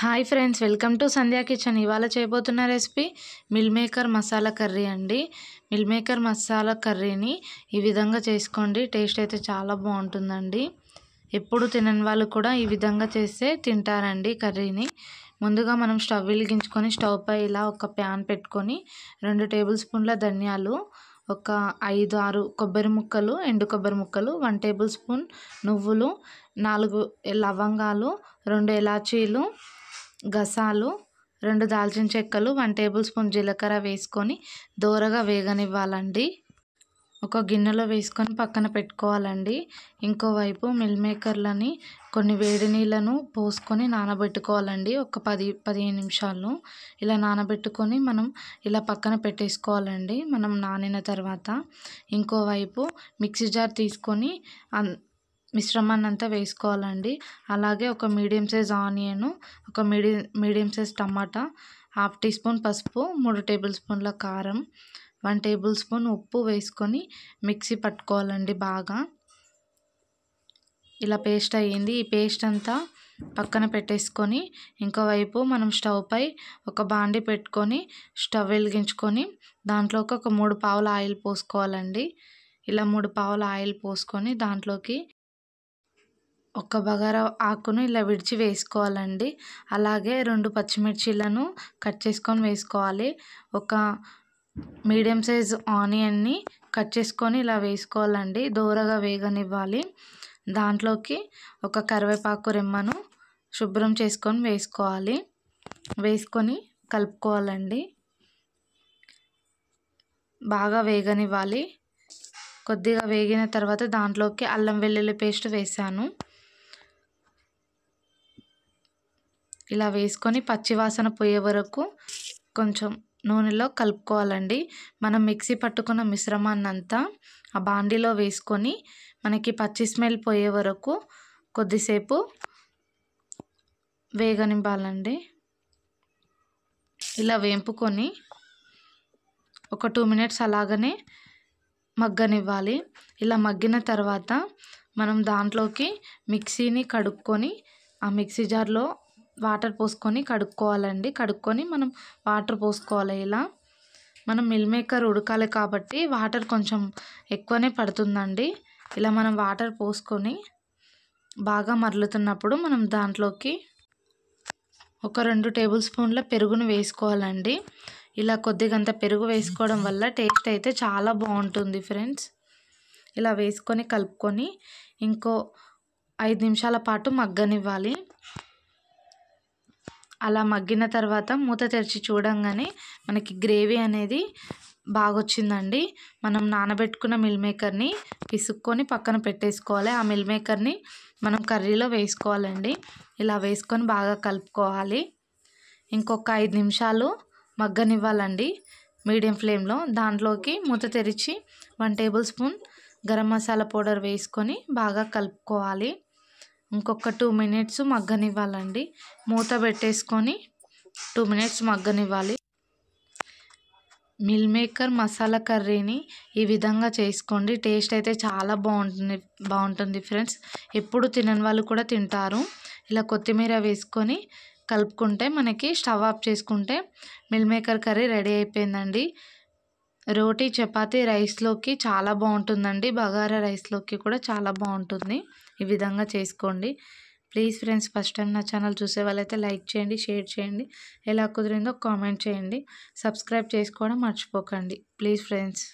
Hi friends, welcome to Sandhya kitchen. ఇవాళ చేయబోతున్న recipe meal maker masala curry అండి. Meal maker masala కర్రీని ఈ విధంగా చేసుకోండి, టేస్ట్ అయితే చాలా బాగుంటుందండి. ఎప్పుడు తినని వాళ్ళు కూడా ఈ విధంగా చేస్తే తింటారండి కర్రీని. ముందుగా మనం స్టవ్ వెలిగించుకొని స్టవ్ పై ఇలా ఒక ప్యాన్ పెట్టుకొని 2 టేబుల్ స్పూన్ల ధనియాలు, ఒక 5-6 కొబ్బరి ముక్కలు, ఎండు కొబ్బరి ముక్కలు, 1 టేబుల్ స్పూన్ నువ్వులు, 4 లవంగాలు, 2 ఇలాచీలు, గసాలు, 2 దాల్చిన చెక్కలు, 1 టేబుల్ స్పూన్ జీలకర్ర వేసుకొని దోరగా వేగనివ్వాలండి. ఒక గిన్నెలో వేసుకొని పక్కన పెట్టుకోవాలండి. ఇంకోవైపు మిల్ మేకర్లని కొన్ని వేడి నీళ్ళను పోసుకొని నానబెట్టుకోవాలండి. ఒక 10-15 నిమిషాలు ఇలా నానబెట్టుకొని మనం ఇలా పక్కన పెట్టేసుకోవాలండి. మనం నానిన తర్వాత ఇంకోవైపు మిక్సీ జార్ తీసుకొని మిశ్రమాన్ని అంతా వేసుకోవాలండి. అలాగే ఒక మీడియం సైజ్ ఆనియన్, ఒక మీడియం సైజ్ టమాటా, 1/2 టీ స్పూన్ పసుపు, 3 టేబుల్ స్పూన్ల కారం, 1 టేబుల్ స్పూన్ ఉప్పు వేసుకొని మిక్సీ పట్టుకోవాలండి బాగా. ఇలా పేస్ట్ అయ్యింది. ఈ పేస్ట్ అంతా పక్కన పెట్టేసుకొని ఇంకోవైపు మనం స్టవ్ పై ఒక బాండి పెట్టుకొని స్టవ్ వెలిగించుకొని దాంట్లోకి ఒక 3 పావుల ఆయిల్ పోసుకోవాలండి. ఇలా 3 పావుల ఆయిల్ పోసుకొని దాంట్లోకి ఒక బగారా ఆకును ఇలా విడిచి వేసుకోవాలండి. అలాగే 2 పచ్చిమిర్చీలను కట్ చేసుకొని వేసుకోవాలి. ఒక మీడియం సైజ్ ఆనియన్ని కట్ చేసుకొని ఇలా వేసుకోవాలండి. దోరగా వేగనివ్వాలి. దాంట్లోకి ఒక కరివేపాకు రెమ్మను శుభ్రం చేసుకొని వేసుకోవాలి. వేసుకొని కలుపుకోవాలండి. బాగా వేగనివ్వాలి. కొద్దిగా వేగిన తర్వాత దాంట్లోకి అల్లం వెల్లుల్లి పేస్ట్ వేసాను. ఇలా వేసుకొని పచ్చివాసన పోయే వరకు కొంచెం నూనెలో కలుపుకోవాలండి. మనం మిక్సీ పట్టుకున్న మిశ్రమాన్ని అంతా ఆ బాండీలో వేసుకొని మనకి పచ్చి స్మెల్ పోయే వరకు కొద్దిసేపు వేగనివ్వాలండి. ఇలా వేంపుకొని ఒక 2 మినిట్స్ అలాగనే మగ్గనివ్వాలి. ఇలా మగ్గిన తర్వాత మనం దాంట్లోకి మిక్సీని కడుక్కొని ఆ మిక్సీ జార్లో వాటర్ పోసుకొని కడుక్కోవాలండి. కడుక్కొని మనం వాటర్ పోసుకోవాలి. ఇలా మనం మిల్ మేకర్ ఉడకాలి కాబట్టి వాటర్ కొంచెం ఎక్కువనే పడుతుందండి. ఇలా మనం వాటర్ పోసుకొని బాగా మరలుతున్నప్పుడు మనం దాంట్లోకి ఒక 2 టేబుల్ స్పూన్ల పెరుగును వేసుకోవాలండి. ఇలా కొద్దిగంత పెరుగు వేసుకోవడం వల్ల టేస్ట్ అయితే చాలా బాగుంటుంది ఫ్రెండ్స్. ఇలా వేసుకొని కలుపుకొని ఇంకో 5 నిమిషాల పాటు మగ్గనివ్వాలి. అలా మగ్గిన తర్వాత మూత తెరిచి చూడంగానే మనకి గ్రేవీ అనేది బాగా వచ్చిందండి. మనం నానబెట్టుకున్న మిల్ మేకర్ని పిసుక్కొని పక్కన పెట్టేసుకోవాలి. ఆ మిల్ మేకర్ని మనం కర్రీలో వేసుకోవాలండి. ఇలా వేసుకొని బాగా కలుపుకోవాలి. ఇంకొక 5 నిమిషాలు మగ్గనివ్వాలండి మీడియం ఫ్లేమ్లో. దాంట్లోకి మూత తెరిచి 1 table spoon garam masala powder వేసుకొని బాగా కలుపుకోవాలి. ఇంకొక 2 మినిట్స్ మగ్గనివ్వాలండి. మూత పెట్టేసుకొని 2 మినిట్స్ మగ్గనివ్వాలి. మిల్ మేకర్ మసాలా కర్రీని ఈ విధంగా చేసుకోండి. టేస్ట్ అయితే చాలా బాగుంటుంది ఫ్రెండ్స్. ఎప్పుడు తినని వాళ్ళు కూడా తింటారు. ఇలా కొత్తిమీర వేసుకొని కలుపుకుంటే మనకి స్టవ్ ఆఫ్ చేసుకుంటే మిల్ మేకర్ కర్రీ రెడీ అయిపోయిందండి. రోటీ, చపాతీ, రైస్లోకి చాలా బాగుంటుందండి. బగారా రైస్లోకి కూడా చాలా బాగుంటుంది. ఈ విధంగా చేసుకోండి ప్లీజ్ ఫ్రెండ్స్. ఫస్ట్ టైం నా ఛానల్ చూసే వాళ్ళైతే లైక్ చేయండి, షేర్ చేయండి, ఎలా కుదిరిందో కామెంట్ చేయండి, సబ్స్క్రైబ్ చేసుకోవడం మర్చిపోకండి ప్లీజ్ ఫ్రెండ్స్.